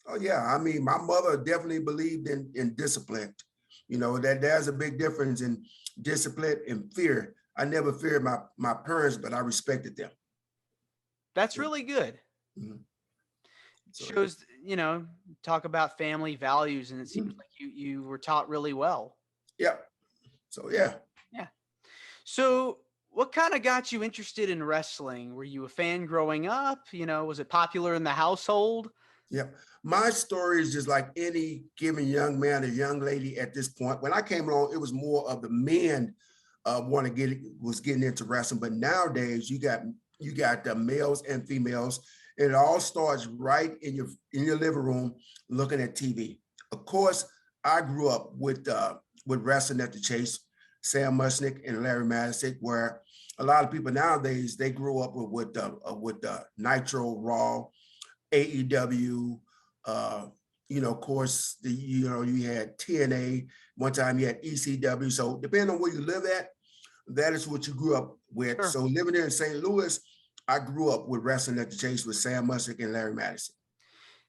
Oh yeah, I mean, my mother definitely believed in discipline. You know that there's a big difference in discipline and fear. I never feared my parents, but I respected them. That's Yeah. really good. Mhm. So Shows, talk about family values, and it seems mhm. like you were taught really well. Yeah. So yeah, Yeah. So, what kind of got you interested in wrestling? Were you a fan growing up? Was it popular in the household? yeah. My story is just like any given young man or young lady at this point. When I came along, it was more of the men want to was getting into wrestling, but nowadays you got the males and females. And it all starts right in your living room, looking at TV. Of course, I grew up with wrestling at the Chase, Sam Musnick and Larry Madison, where a lot of people nowadays they grew up with Nitro, Raw, AEW. Uh, of course, you had TNA. One time you had ECW. So depending on where you live at, that is what you grew up with. Sure. So living there in St. Louis, I grew up with wrestling at the Chase with Sam Musick and Larry Madison.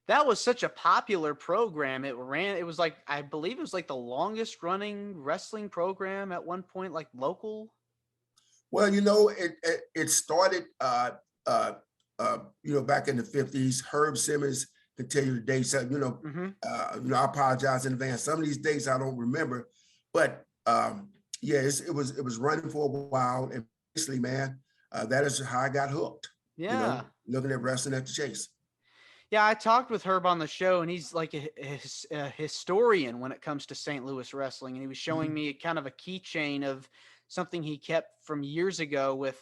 That was such a popular program. It was like, I believe it was like the longest running wrestling program at one point, like local. Well, it started uh, back in the 50s. Herb Simmons can tell you the dates. Hmm. I apologize in advance. Some of these dates I don't remember, but yeah, it was running for a while, and basically, man, that is how I got hooked. Yeah. Looking at wrestling at the Chase. Yeah, I talked with Herb on the show, and he's like a historian when it comes to St. Louis wrestling. And he was showing Mhm, me kind of a keychain of something he kept from years ago with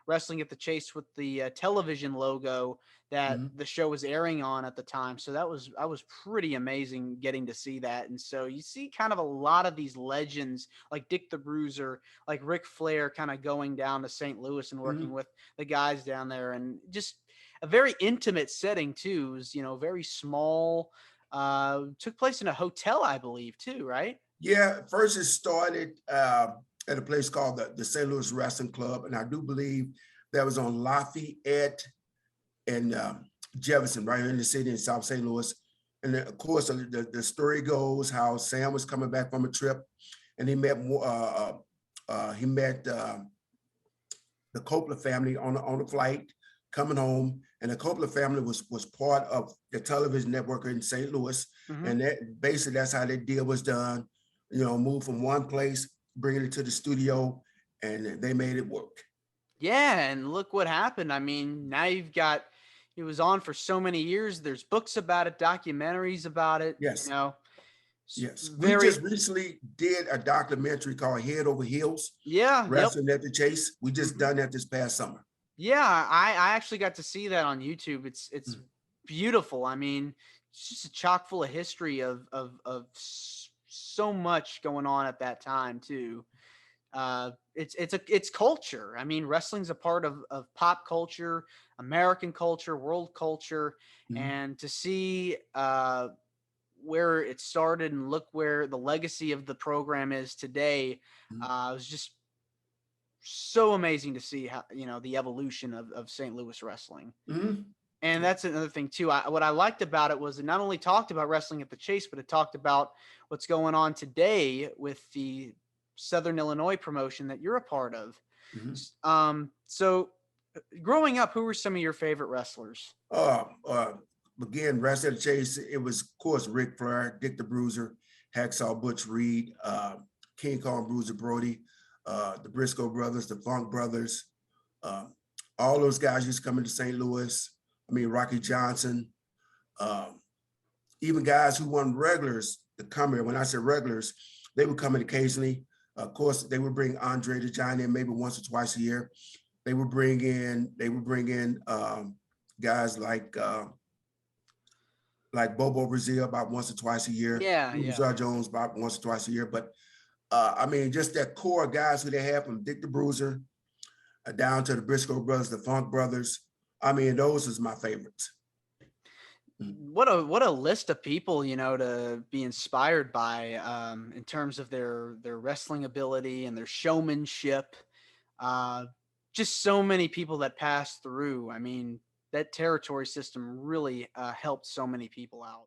wrestling at the Chase with the television logo that mhm, the show was airing on at the time. So I was pretty amazing getting to see that. And so you see kind of a lot of these legends like Dick the Bruiser, like Ric Flair, kind of going down to St. Louis and working mhm. with the guys down there, and just a very intimate setting too. It was, very small. Took place in a hotel, I believe, too, right? Yeah, first it started at a place called the St. Louis Wrestling Club, and I do believe that was on Lafayette and Jefferson, right here in the city in South St. Louis. And then, of course, the story goes how Sam was coming back from a trip, and he met the Coppola family on the flight coming home, and the Coppola family was part of the television network in St. Louis, Hmm. and that basically that's how that deal was done. Move from one place, bringing it to the studio, and they made it work. Yeah, and look what happened. I mean, now you've got it was on for so many years. There's books about it, documentaries about it. Yes, yes. We Very. just recently did a documentary called Head Over Heels, Yeah. Yep. Wrestling at the Chase. We just Hmm. done that this past summer. Yeah, I actually got to see that on YouTube. It's Mm, beautiful. I mean, it's just a chock full of history of so much going on at that time too. It's culture. I mean, wrestling's a part of pop culture, American culture, world culture, mm, and to see where it started and look where the legacy of the program is today, mm, was just so amazing to see how the evolution of St. Louis wrestling. mm. And that's another thing too. What I liked about it was it not only talked about wrestling at the Chase, but it talked about what's going on today with the Southern Illinois promotion that you're a part of. Mhm. So growing up, who were some of your favorite wrestlers? Uh, uh, Again, rest of the chase. It was, of course, Ric Flair, Dick the Bruiser, Hacksaw Butch Reed, King Kong Bruiser Brody, the Briscoe brothers, the Funk brothers. Uh, all those guys used to come into St. Louis. I mean, Rocky Johnson, um, even guys who weren't regulars to come here. When I say regulars, they would come in occasionally. Of course, they would bring Andre the Giant in maybe once or twice a year. They would bring in guys like Bobo Brazil about once or twice a year. Yeah, yeah. Bizarre Jones about once or twice a year. But I mean, just that core guys who they have from Dick the Bruiser down to the Briscoe brothers, the Funk brothers. I mean, those is my favorites. Mm. What a list of people, to be inspired by, in terms of their wrestling ability and their showmanship. Uh, just so many people that passed through. I mean, that territory system really helped so many people out.